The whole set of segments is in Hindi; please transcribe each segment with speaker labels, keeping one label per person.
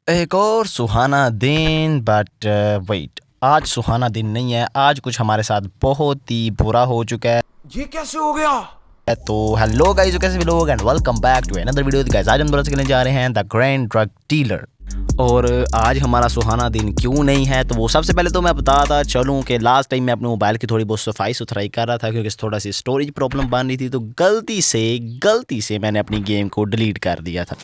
Speaker 1: एक और सुहाना दिन बट वेट, आज सुहाना दिन नहीं है। आज कुछ हमारे साथ बहुत ही बुरा हो चुका है।
Speaker 2: ये कैसे हो गया?
Speaker 1: तो हेलो गाइस, कैसे भी लोग and welcome back to another video. Guys आज हम दोबारा से करने जा रहे हैं द ग्रैंड ड्रग डीलर। और आज हमारा सुहाना दिन क्यों नहीं है, तो वो सबसे पहले तो मैं बताता चलूं कि लास्ट टाइम मैं अपने मोबाइल की थोड़ी बहुत सफाई सुथराई कर रहा था क्योंकि थोड़ा सी स्टोरेज प्रॉब्लम बन रही थी, तो गलती से मैंने अपनी गेम को डिलीट कर दिया था।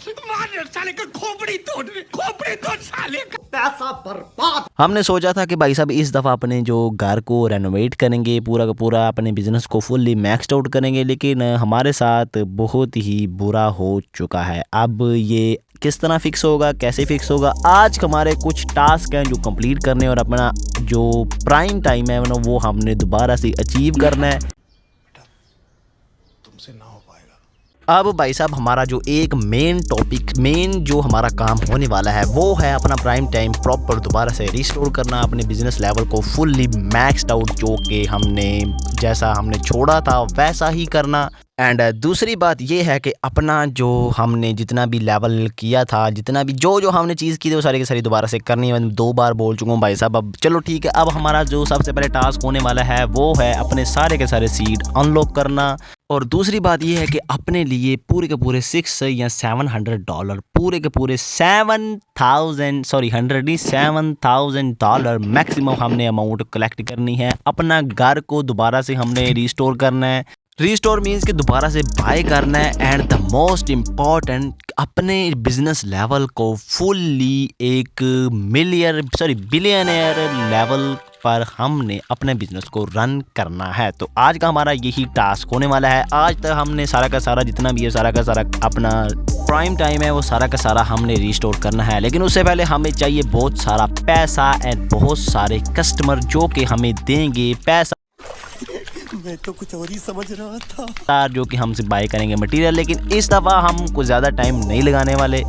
Speaker 2: पैसा बर्बाद।
Speaker 1: हमने सोचा था कि भाई साहब इस दफ़ा अपने जो घर को रेनोवेट करेंगे, पूरा का पूरा अपने बिजनेस को फुल्ली मैक्सड आउट करेंगे, लेकिन हमारे साथ बहुत ही बुरा हो चुका है। अब ये किस तरह फिक्स होगा, कैसे फिक्स होगा, आज हमारे कुछ टास्क हैं जो कंप्लीट करने और अपना जो प्राइम टाइम है ना वो हमने दोबारा से अचीव करना है।
Speaker 2: तुमसे ना हो पाएगा।
Speaker 1: अब भाई साहब हमारा जो एक मेन जो हमारा काम होने वाला है वो है अपना प्राइम टाइम प्रॉपर दोबारा से रिस्टोर करना, अपने बिजनेस लेवल को फुल्ली मैक्सड आउट, जो कि हमने जैसा हमने छोड़ा था वैसा ही करना। एंड दूसरी बात ये है कि अपना जो हमने जितना भी लेवल किया था, जितना भी जो हमने चीज़ की थी वो सारी की सारी दोबारा से करनी है। मैं 2 बार बोल चुका हूँ भाई साहब। अब चलो ठीक है, अब हमारा जो सबसे पहले टास्क होने वाला है वो है अपने सारे के सारे सीड अनलॉक करना। और दूसरी बात ये है कि अपने लिए पूरे के पूरे $600 या $700, पूरे के पूरे 7,000 मैक्सिमम हमने अमाउंट कलेक्ट करनी है। अपना घर को दोबारा से हमने रिस्टोर करना है। रिस्टोर मीन्स कि दोबारा से बाय करना है। एंड द मोस्ट इम्पॉर्टेंट, अपने बिजनेस लेवल को फुल्ली एक बिलियनियर लेवल पर हमने अपने बिजनेस को रन करना है। तो आज का हमारा यही टास्क होने वाला है। आज तक हमने सारा का सारा जितना भी है, सारा का सारा अपना प्राइम टाइम है वो सारा का सारा हमने रिस्टोर करना है। लेकिन उससे पहले हमें चाहिए बहुत सारा पैसा एंड बहुत सारे कस्टमर जो कि हमें देंगे पैसा।
Speaker 2: मैं तो कुछ और ही समझ रहा था,
Speaker 1: जो कि हमसे बाय करेंगे मटेरियल। लेकिन इस दफ़ा हम कुछ ज़्यादा टाइम नहीं लगाने वाले।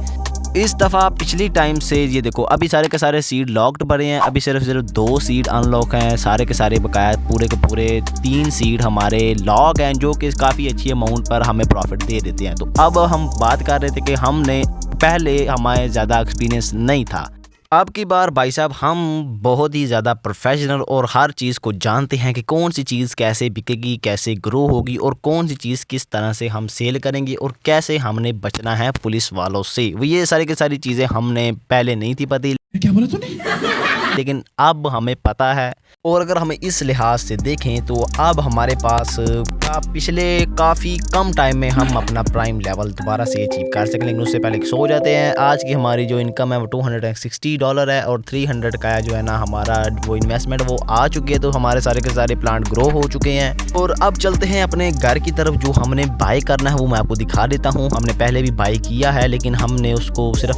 Speaker 1: इस दफ़ा पिछली टाइम से ये देखो, अभी सारे के सारे सीड लॉक्ड पड़े हैं। अभी सिर्फ 2 सीड अनलॉक हैं, सारे के सारे बकाया पूरे के पूरे 3 सीड हमारे लॉक हैं, जो कि काफ़ी अच्छी अमाउंट पर हमें प्रॉफिट दे देते हैं। तो अब हम बात कर रहे थे कि हमने पहले हमारे ज़्यादा एक्सपीरियंस नहीं था। अब की बार भाई साहब हम बहुत ही ज़्यादा प्रोफेशनल और हर चीज़ को जानते हैं कि कौन सी चीज़ कैसे बिकेगी, कैसे ग्रो होगी और कौन सी चीज़ किस तरह से हम सेल करेंगे और कैसे हमने बचना है पुलिस वालों से। वो ये सारी की सारी चीज़ें हमने पहले नहीं थी पता।
Speaker 2: क्या बोला तूने?
Speaker 1: लेकिन अब हमें पता है। और अगर हमें इस लिहाज से देखें तो अब हमारे पास पिछले काफ़ी कम टाइम में हम अपना प्राइम लेवल दोबारा से अचीव कर सकें। लेकिन उससे पहले सो जाते हैं। आज की हमारी जो इनकम है वो $260 है और 300 का जो है ना हमारा वो इन्वेस्टमेंट वो आ चुकी है। तो हमारे सारे के सारे प्लांट ग्रो हो चुके हैं। और अब चलते हैं अपने घर की तरफ। जो हमने बाय करना है वो मैं आपको दिखा देता हूँ। हमने पहले भी बाय किया है, लेकिन हमने उसको सिर्फ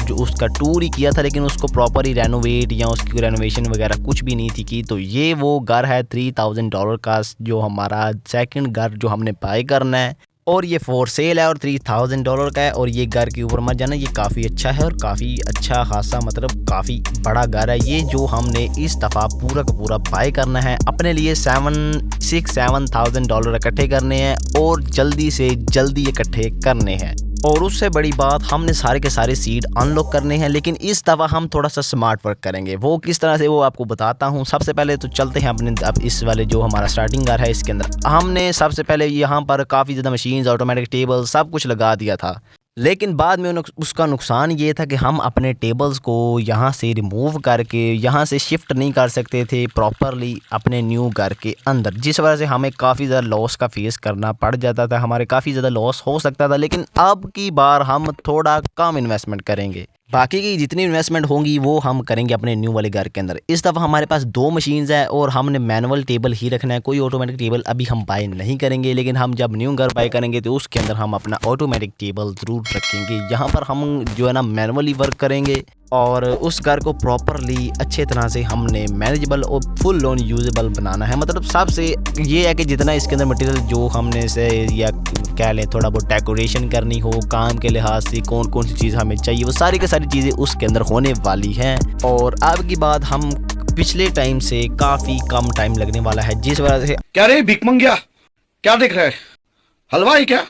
Speaker 1: जो उसका टूर ही किया था, लेकिन उसको प्रॉपर ही रेनोवेट या उसकी रेनोवेशन वगैरह कुछ भी नहीं थी की। तो ये वो घर है $3,000 का, जो हमारा सेकंड घर जो हमने बाय करना है। और ये फॉर सेल है और $3,000 का है। और ये घर के ऊपर मत जाना, ये काफ़ी अच्छा है और काफ़ी अच्छा खासा मतलब काफ़ी बड़ा घर है ये, जो हमने इस दफ़ा पूरा का पूरा बाय करना है। अपने लिए $7,000 इकट्ठे करने हैं और जल्दी से जल्दी इकट्ठे करने हैं। और उससे बड़ी बात, हमने सारे के सारे सीड अनलॉक करने हैं। लेकिन इस दफ़ा हम थोड़ा सा स्मार्ट वर्क करेंगे। वो किस तरह से वो आपको बताता हूँ। सबसे पहले तो चलते हैं अपने अब इस वाले जो हमारा स्टार्टिंग घर है इसके अंदर हमने सबसे पहले यहाँ पर काफ़ी ज़्यादा मशीन्स, ऑटोमेटिक टेबल सब कुछ लगा दिया था। लेकिन बाद में उसका नुकसान ये था कि हम अपने टेबल्स को यहाँ से रिमूव करके यहाँ से शिफ्ट नहीं कर सकते थे प्रॉपरली अपने न्यू घर के अंदर, जिस वजह से हमें काफ़ी ज़्यादा लॉस का फेस करना पड़ जाता था। हमारे काफ़ी ज़्यादा लॉस हो सकता था। लेकिन अब की बार हम थोड़ा कम इन्वेस्टमेंट करेंगे। बाकी की जितनी इन्वेस्टमेंट होंगी वो हम करेंगे अपने न्यू वाले घर के अंदर। इस दफ़ा हमारे पास 2 मशीन्स है और हमने मैनुअल टेबल ही रखना है। कोई ऑटोमेटिक टेबल अभी हम बाय नहीं करेंगे। लेकिन हम जब न्यू घर बाय करेंगे तो उसके अंदर हम अपना ऑटोमेटिक टेबल ज़रूर रखेंगे। यहाँ पर हम जो है ना मैनुअली वर्क करेंगे और उस घर को प्रॉपरली अच्छे तरह से हमने मैनेजेबल और फुल ऑन यूजेबल बनाना है। मतलब सबसे ये है कि जितना इसके अंदर मटेरियल जो हमने से या कह लें थोड़ा बहुत डेकोरेशन करनी हो काम के लिहाज से, कौन कौन सी चीज़ हमें चाहिए, वो सारी की सारी चीज़ें उसके अंदर होने वाली हैं। और अब की बात, हम पिछले टाइम से काफ़ी कम टाइम लगने वाला है, जिस वजह से
Speaker 2: क्या रे भिख मंगिया, क्या देख रहा है? हलवा ही क्या?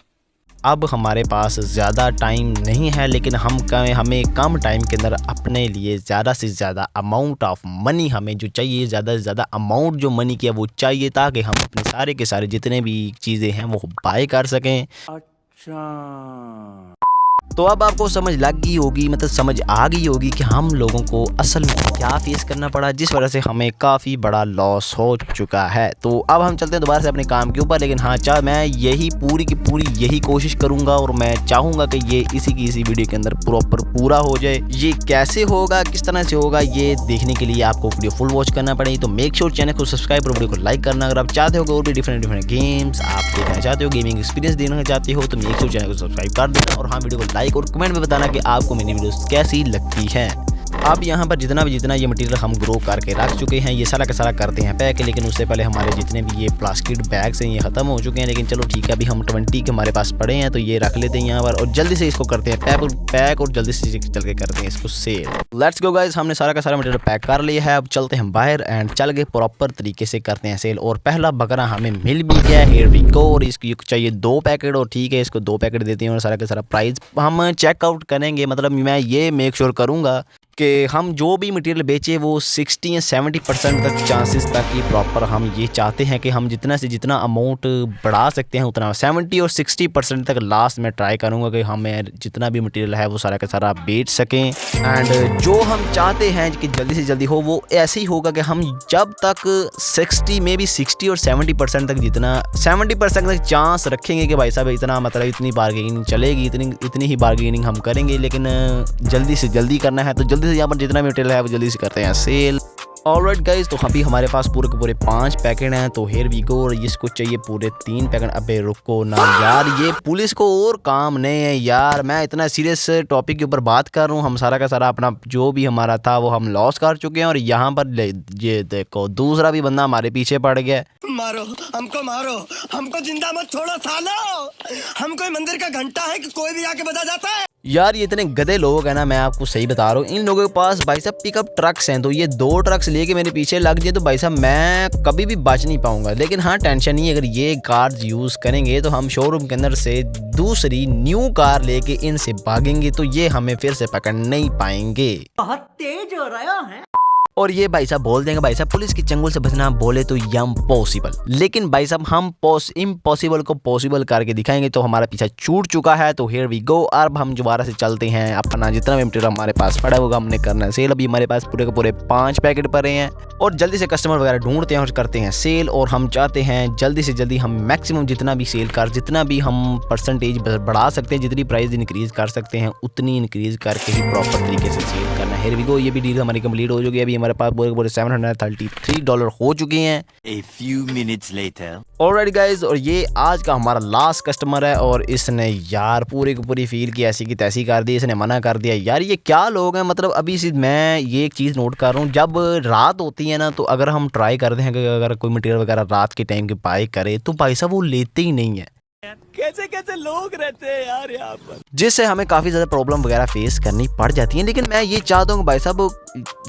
Speaker 1: अब हमारे पास ज़्यादा टाइम नहीं है, लेकिन हमें कम टाइम के अंदर अपने लिए ज़्यादा से ज़्यादा अमाउंट ऑफ मनी हमें जो चाहिए, ज़्यादा से ज़्यादा अमाउंट जो मनी की है वो चाहिए, ताकि हम अपने सारे के सारे जितने भी चीज़ें हैं वो बाय कर सकें।
Speaker 2: अच्छा,
Speaker 1: तो अब आपको समझ लग गई होगी, मतलब समझ आ गई होगी कि हम लोगों को असल में क्या फेस करना पड़ा, जिस वजह से हमें काफ़ी बड़ा लॉस हो चुका है। तो अब हम चलते हैं दोबारा से अपने काम के ऊपर, लेकिन हाँ मैं यही पूरी की पूरी यही कोशिश करूँगा और मैं चाहूँगा कि ये इसी वीडियो के अंदर प्रॉपर पूरा हो जाए। ये कैसे होगा, किस तरह से होगा, ये देखने के लिए आपको वीडियो फुल वॉच करना पड़ेगी। तो मेक श्योर चैनल को सब्सक्राइब और वीडियो को लाइक करना। अगर आप चाहते हो कि और भी डिफरेंट गेम्स आप देखना चाहते हो, गेमिंग एक्सपीरियंस देखना चाहते हो, तो मेक श्योर चैनल को सब्सक्राइब कर देना और हाँ वीडियो को लाइक और कमेंट में बताना कि आपको मेरी वीडियोस कैसी लगती हैं। अब यहाँ पर जितना ये मटेरियल हम ग्रो करके रख चुके हैं, ये सारा का सारा करते हैं पैक, लेकिन उससे पहले हमारे जितने भी ये प्लास्टिक बैग्स हैं ये ख़त्म हो चुके हैं। लेकिन चलो ठीक है, अभी हम 20 के हमारे पास पड़े हैं, तो ये रख लेते हैं यहाँ पर और जल्दी से इसको करते हैं पैक और जल्दी से चल के करते हैं इसको सेल। लेट्स गो गाइस, हमने सारा का सारा मटेरियल पैक कर लिया है। अब चलते हैं बाहर एंड चल के प्रॉपर तरीके से करते हैं सेल। और पहला बकरा हमें मिल भी गया, हियर वी गो। और इसकी चाहिए 2 पैकेट और ठीक है, इसको 2 पैकेट देते हैं और सारा का सारा प्राइस हम चेकआउट करेंगे। मतलब मैं ये मेक श्योर करूँगा कि हम जो भी मटेरियल बेचे वो 60 या 70% तक चांसेस तक कि प्रॉपर हम ये चाहते हैं कि हम जितना से जितना अमाउंट बढ़ा सकते हैं उतना 70 और 60% तक लास्ट में ट्राई करूँगा कि हमें जितना भी मटेरियल है वो सारा का सारा बेच सकें। एंड जो हम चाहते हैं कि जल्दी से जल्दी हो वो ऐसे ही होगा कि हम जब तक 60 में भी 60 और 70% तक जितना 70% तक चांस रखेंगे कि भाई साहब इतना मतलब इतनी बार्गेनिंग चलेगी, इतनी ही बार्गेनिंग हम करेंगे। लेकिन जल्दी से जल्दी करना है, तो जल्दी से यहाँ पर जितना मटेरियल है वो जल्दी से करते हैं सेल। ऑलराइट गाइस, तो अभी हमारे पास पूरे के पूरे 5 पैकेट हैं, तो हियर वी गो। और इसको चाहिए पूरे 3 पैकेट। अबे रुको ना यार, ये पुलिस को और काम नहीं है यार, मैं इतना सीरियस टॉपिक के ऊपर बात कर रहा हूँ। हम सारा का सारा अपना जो भी हमारा था वो हम लॉस कर चुके हैं और यहाँ पर ये देखो दूसरा भी बंदा हमारे पीछे पड़ गया।
Speaker 2: मारो हमको जिंदा मत छोड़ो सालो। हम कोई मंदिर का घंटा है कि कोई भी आके बजा जाता है।
Speaker 1: यार ये इतने गधे लोग हैं ना, मैं आपको सही बता रहा हूँ। इन लोगों के पास भाई साहब पिकअप ट्रक्स हैं, तो ये 2 ट्रक्स लेके मेरे पीछे लग जाए तो भाई साहब मैं कभी भी बच नहीं पाऊंगा। लेकिन हाँ टेंशन नहीं, अगर ये कार्स यूज़ करेंगे तो हम शोरूम के अंदर से दूसरी न्यू कार लेके इनसे भागेंगे, तो ये हमें फिर से पकड़ नहीं पाएंगे।
Speaker 3: बहुत तेज हो रहा है।
Speaker 1: और ये भाई साहब बोल देंगे भाई साहब पुलिस की चंगुल से बचना बोले तो इम्पॉसिबल, लेकिन भाई साहब हम इम्पॉसिबल को पॉसिबल करके दिखाएंगे। तो हमारा पीछा छूट चुका है, तो हियर वी गो। अब हम दोबारा से चलते हैं, अपना जितना भी मटेरियल हमारे पास पड़ा होगा हमने करना है सेल। अभी हमारे पास पूरे के पूरे 5 पैकेट पड़े हैं और जल्दी से कस्टमर वगैरह ढूंढते हैं और करते हैं सेल। और हम चाहते हैं जल्दी से जल्दी हम मैक्सिमम जितना भी सेल कर, जितना भी हम परसेंटेज बढ़ा सकते हैं, जितनी प्राइस इंक्रीज कर सकते हैं उतनी इंक्रीज करके ही प्रॉपर तरीके से सेल करना है। हियर वी गो, ये भी डील हमारी कंप्लीट हो चुकी है। अभी हमारे पास पूरे $733 हो चुके हैं।
Speaker 4: A few minutes later.
Speaker 1: Alright guys, और ये आज का हमारा लास्ट कस्टमर है और इसने यार पूरी की पूरी फील की ऐसी की तैसी कर दी, इसने मना कर दिया। यार ये क्या लोग हैं, मतलब अभी मैं ये एक चीज़ नोट कर रहा हूँ, जब रात होती है ना तो अगर हम ट्राई करते हैं कि अगर कोई मटेरियल वगैरह रात के टाइम के बाय करे तो भाई साहब वो लेते ही नहीं है।
Speaker 2: कैसे लोग रहते हैं यार यहाँ पर,
Speaker 1: जिससे हमें काफ़ी ज़्यादा प्रॉब्लम वगैरह फेस करनी पड़ जाती है। लेकिन मैं ये चाहता हूँ भाई साहब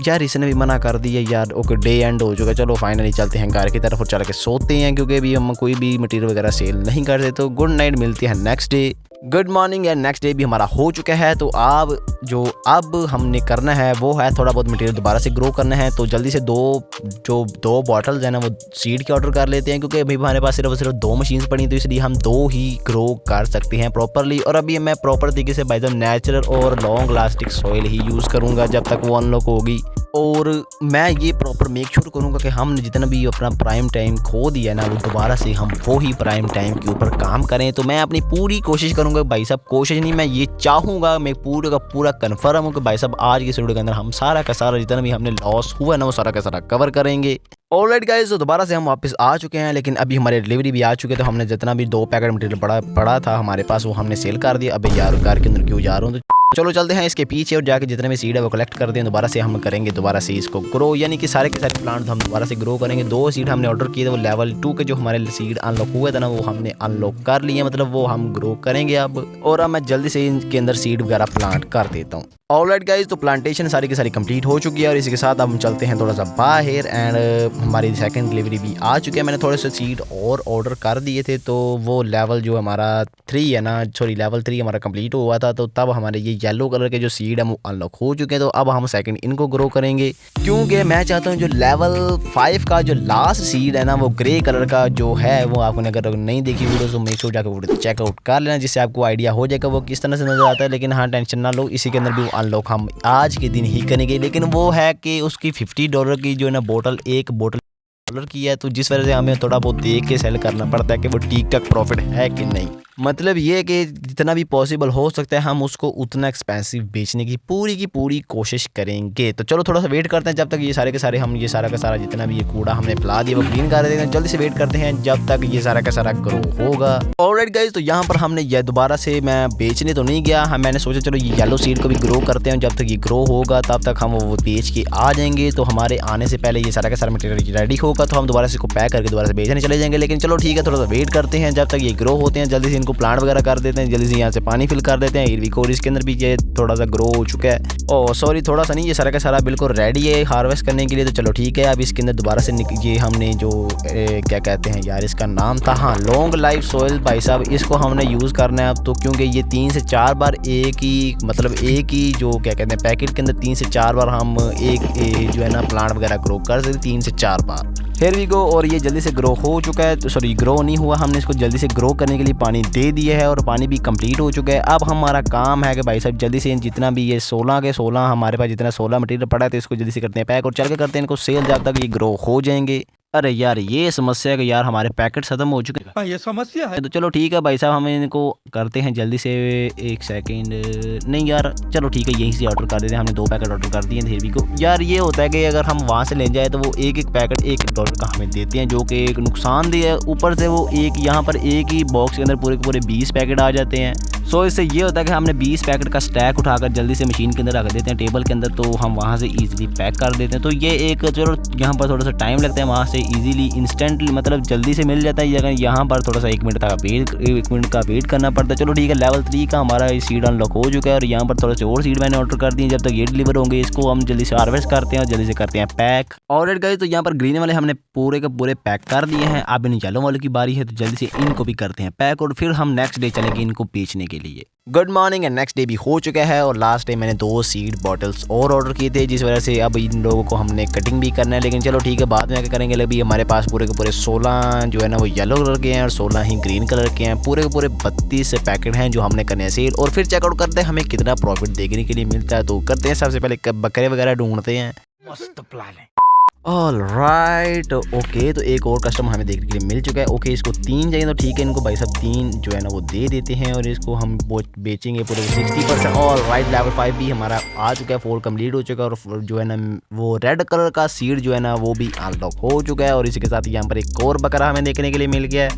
Speaker 1: यार इसने भी मना कर दिया यार। ओके डे एंड हो चुका, चलो फाइनली चलते हैं घर की तरफ और चल के सोते हैं, क्योंकि अभी हम कोई भी मटेरियल वगैरह सेल नहीं करते। तो गुड नाइट, मिलती है next day. Good morning and next day भी हमारा हो चुका है। तो अब हमने करना है वो है थोड़ा बहुत मटेरियल दोबारा से ग्रो करना है। तो जल्दी से दो बॉटल्स है ना वो सीड के ऑर्डर कर लेते हैं, क्योंकि अभी हमारे पास सिर्फ 2 मशीन्स पड़ी, तो इसलिए हम 2 ही ग्रो कर सकते हैं प्रॉपरली। और अभी मैं प्रॉपर तरीके से बाय द नेचुरल और लॉन्ग लास्टिक सॉइल ही यूज़ करूँगा जब तक वो अनलॉक होगी। और मैं ये प्रॉपर मेक श्योर करूँगा कि हमने जितना भी अपना प्राइम टाइम खो दिया ना वो दोबारा से हम वो ही प्राइम टाइम के ऊपर काम करें। तो मैं अपनी पूरी कोशिश करूँगा भाई साहब, कोशिश नहीं मैं ये चाहूँगा, मैं पूरे का पूरा कन्फर्म हूँ कि भाई साहब आज की वीडियो के अंदर हम सारा का सारा जितना भी हमने लॉस हुआ ना वो सारा का सारा कवर करेंगे। ऑलराइट गाइस, तो दोबारा से हम वापस आ चुके हैं, लेकिन अभी हमारे डिलीवरी भी आ चुके हैं। तो हमने जितना भी 2 पैकेट मटेरियल पड़ा था हमारे पास वो हमने सेल कर दिया। अबे यार कार के अंदर क्यों जा रहा हूँ, तो चलो चलते हैं इसके पीछे और जाके जितने भी सीड है वो कलेक्ट करते हैं। दोबारा से हम करेंगे दोबारा से इसको ग्रो, यानी कि सारे के सारे प्लांट हम दोबारा से ग्रो करेंगे। 2 सीड हमने ऑर्डर किए थे, वो लेवल 2 के जो हमारे सीड अनलॉक हुए थे ना वो हमने अनलॉक कर लिए, मतलब वो हम ग्रो करेंगे अब। और अब मैं जल्दी से इनके अंदर सीड वगैरह प्लांट कर देता हूँ। ऑलराइट गाइस, तो प्लांटेशन सारी की सारी कंप्लीट हो चुकी है और इसी के साथ अब हम चलते हैं थोड़ा सा बाहर एंड हमारी सेकंड डिलीवरी भी आ चुकी है। मैंने थोड़े से सीड और ऑर्डर कर दिए थे, तो वो लेवल जो हमारा 3 है ना, सॉरी लेवल 3 हमारा कंप्लीट हुआ था, तो तब हमारे ये येलो कलर के जो सीड है वो अनलॉक हो चुके हैं। तो अब हम सेकंड इनको ग्रो करेंगे, क्योंकि मैं चाहता हूँ जो लेवल 5 का जो लास्ट सीड है ना, वो ग्रे कलर का जो है, वो आपने अगर नहीं देखी वीडियो तो मेक श्योर जाकर वीडियो चेकआउट कर लेना, जिससे आपको आइडिया हो जाएगा वो किस तरह से नजर आता है। लेकिन हाँ, टेंशन ना लो, इसी के अंदर भी अनलॉक हम आज के दिन ही करेंगे। लेकिन वो है कि उसकी $50 की जो है ना बोतल, एक बोतल डॉलर की है, तो जिस वजह से हमें थोड़ा बहुत देख के सेल करना पड़ता है कि वो ठीक ठाक प्रॉफिट है कि नहीं। मतलब ये कि जितना भी पॉसिबल हो सकता है हम उसको उतना एक्सपेंसिव बेचने की पूरी कोशिश करेंगे। तो चलो थोड़ा सा वेट करते हैं जब तक ये सारे के सारे हम ये सारा का सारा जितना भी ये कूड़ा हमने फैला दिया वो क्लीन कर देते हैं। जल्दी से वेट करते हैं जब तक ये सारा का सारा ग्रो होगा। ऑलराइट गाइस, तो यहाँ पर हमने ये दोबारा से मैं बेचने तो नहीं गया, मैंने सोचा चलो ये येलो सीड को भी ग्रो करते हैं। जब तक ये ग्रो होगा तब तक हम वो बेच के आ जाएंगे। तो हमारे आने से पहले ये सारा का सारा मटेरियल रेडी होगा, तो हम दोबारा से इसको पैक करके दोबारा से बेचने चले जाएंगे। लेकिन चलो ठीक है, थोड़ा सा वेट करते हैं जब तक ये ग्रो होते हैं। जल्दी से इनको प्लांट वगैरह कर देते हैं, जल्दी से यहाँ से पानी फिल कर देते हैं। इरविक और इसके अंदर भी ये थोड़ा सा ग्रो हो चुका है। ओ सॉरी, थोड़ा सा नहीं, ये सारा का सारा बिल्कुल रेडी है हार्वेस्ट करने के लिए। तो चलो ठीक है, अब इसके अंदर दोबारा से ये हमने जो क्या कहते हैं यार, इसका नाम था, हाँ, लॉन्ग लाइफ सॉइल भाई साहब, इसको हमने यूज़ करना है अब तो, क्योंकि ये 3 से 4 बार एक ही जो क्या कहते हैं पैकेट के अंदर 3 से 4 बार हम एक जो है ना प्लांट वगैरह ग्रो कर सकते 3 से 4 बार। फिर भी गो, और ये जल्दी से ग्रो हो चुका है, तो सॉरी ग्रो नहीं हुआ, हमने इसको जल्दी से ग्रो करने के लिए पानी दे दिया है और पानी भी कंप्लीट हो चुका है। अब हमारा काम है कि भाई साहब जल्दी से जितना भी ये 16 के 16 हमारे पास जितना 16 मटेरियल पड़ा है, तो इसको जल्दी से करते हैं पैक और चल के करते हैं इनको सेल जब तक ये ग्रो हो जाएंगे। अरे यार ये समस्या है कि यार हमारे पैकेट खत्म हो चुके हैं,
Speaker 5: ये समस्या है।
Speaker 1: तो चलो ठीक है भाई साहब, हम इनको करते हैं जल्दी से। एक सेकंड, नहीं यार चलो ठीक है, यहीं से ऑर्डर कर देते हैं। हमने 2 पैकेट ऑर्डर कर दिए थे को। यार ये होता है कि अगर हम वहाँ से ले जाए तो वो एक पैकेट $1 का हमें देते हैं, जो कि एक नुकसानदेह है। ऊपर से वो यहाँ पर एक ही बॉक्स के अंदर पूरे के पूरे 20 पैकेट आ जाते हैं। सो इससे ये होता है कि हमने 20 पैकेट का स्टैक उठाकर जल्दी से मशीन के अंदर रख देते हैं, टेबल के अंदर, तो हम वहाँ से ईजिली पैक कर देते हैं। तो ये एक चलो यहाँ पर थोड़ा सा टाइम लगता है, वहाँ से ईजिली इंस्टेंटली मतलब जल्दी से मिल जाता है। अगर यहाँ पर थोड़ा सा 1 मिनट का वेट करना पड़ता है। चलो ठीक है, लेवल 3 का हमारा सीड अनलॉक हो चुका है और यहाँ पर थोड़े से और सीड मैंने ऑर्डर कर दिए। जब तक ये डिलीवर होंगे इसको हम जल्दी से हार्वेस्ट करते हैं और जल्दी से करते हैं पैक। ऑलराइट गाइस, तो यहाँ पर ग्रीन वाले हमने पूरे के पूरे पैक कर दिए हैं। अब इन येलो वाले की बारी है, तो जल्दी से इनको भी करते हैं पैक और फिर हम नेक्स्ट डे चलेंगे इनको बेचने के लिए। Good morning and next day भी हो चुका है और लास्ट डे मैंने 2 सीड बॉटल्स और ऑर्डर किए थे, जिस वजह से अब इन लोगों को हमने कटिंग भी करना है। लेकिन चलो ठीक है, बाद में आके करेंगे। अभी हमारे पास पूरे के पूरे 16 जो है ना वो येलो कलर के हैं और 16 ही ग्रीन कलर के हैं। पूरे के पूरे 32 पैकेट हैं जो हमने करने हैं सेल, और फिर चेकआउट करते हैं हमें कितना प्रॉफिट देखने के लिए मिलता है। तो करते हैं, सबसे पहले बकरे वगैरह ढूंढते हैं।
Speaker 5: मस्त प्लान है।
Speaker 1: ऑल राइट, ओके, तो एक और कस्टमर हमें देखने के लिए मिल चुका है। ओके, इसको 3 चाहिए, तो ठीक है, इनको भाई साहब 3 जो है ना वो दे देते हैं और इसको हम बेचेंगे पूरे 60%। ऑल राइट, लेवल 5 भी हमारा आ चुका है, 4 कंप्लीट हो चुका है और जो है ना वो रेड कलर का सीड जो है ना वो भी अनलॉक हो चुका है। और इसी के साथ यहाँ पर एक और बकरा हमें देखने के लिए मिल गया है।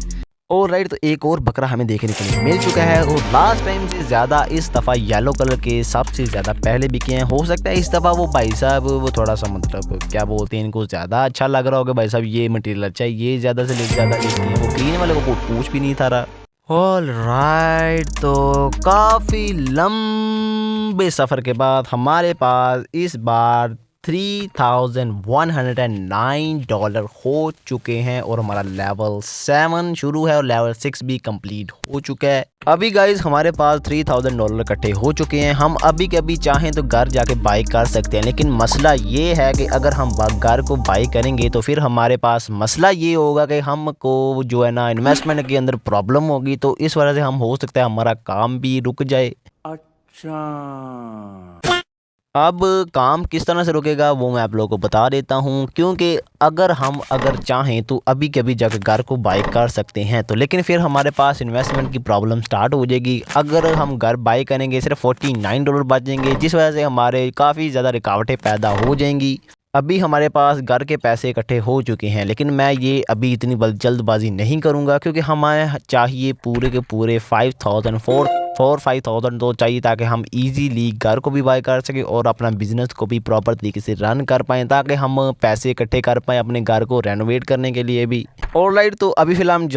Speaker 1: और राइट, तो एक और बकरा हमें देखने के लिए मिल चुका है और लास्ट टाइम से ज़्यादा इस दफ़ा येलो कलर के सबसे ज़्यादा पहले बिके हैं। हो सकता है इस दफ़ा वो भाई साहब वो थोड़ा सा मतलब क्या बोलते हैं, इनको ज़्यादा अच्छा लग रहा होगा भाई साहब, ये मटेरियल अच्छा है, ये ज़्यादा से ज़्यादा लेते हैं। वो ग्रीन वाले को पूछ भी नहीं था रहा। ऑल राइट, तो काफ़ी लंबे सफ़र के बाद हमारे पास इस बार $3,109 हो चुके हैं और हमारा लेवल 7 शुरू है और लेवल 6 भी कंप्लीट हो चुका है। अभी गाइज हमारे पास $3,000 इकट्ठे हो चुके हैं। हम अभी के अभी चाहें तो घर जाके बाई कर सकते हैं, लेकिन मसला ये है कि अगर हम घर को बाई करेंगे तो फिर हमारे पास मसला ये होगा कि हमको जो है ना इन्वेस्टमेंट के अंदर प्रॉब्लम होगी। तो इस वजह से हम हो सकता है हमारा काम भी रुक जाए।
Speaker 5: अच्छा,
Speaker 1: अब काम किस तरह से रुकेगा वो मैं आप लोगों को बता देता हूँ, क्योंकि अगर चाहें तो अभी के अभी जाकर घर को बाई कर सकते हैं, तो लेकिन फिर हमारे पास इन्वेस्टमेंट की प्रॉब्लम स्टार्ट हो जाएगी। अगर हम घर बाई करेंगे सिर्फ $49 बचेंगे, जिस वजह से हमारे काफ़ी ज़्यादा रुकावटें पैदा हो जाएंगी। अभी हमारे पास घर के पैसे इकट्ठे हो चुके हैं, लेकिन मैं ये अभी इतनी जल्दबाजी नहीं करूँगा, क्योंकि हमें चाहिए पूरे के पूरे 5,000 तो चाहिए, ताकि हम इजीली घर को भी बाय कर सकें और अपना बिजनेस को भी प्रॉपर तरीके से रन कर पाएँ, ताकि हम पैसे इकट्ठे कर पाएँ अपने घर को रेनोवेट करने के लिए भी। ऑलराइट, तो अभी फिलहाल हम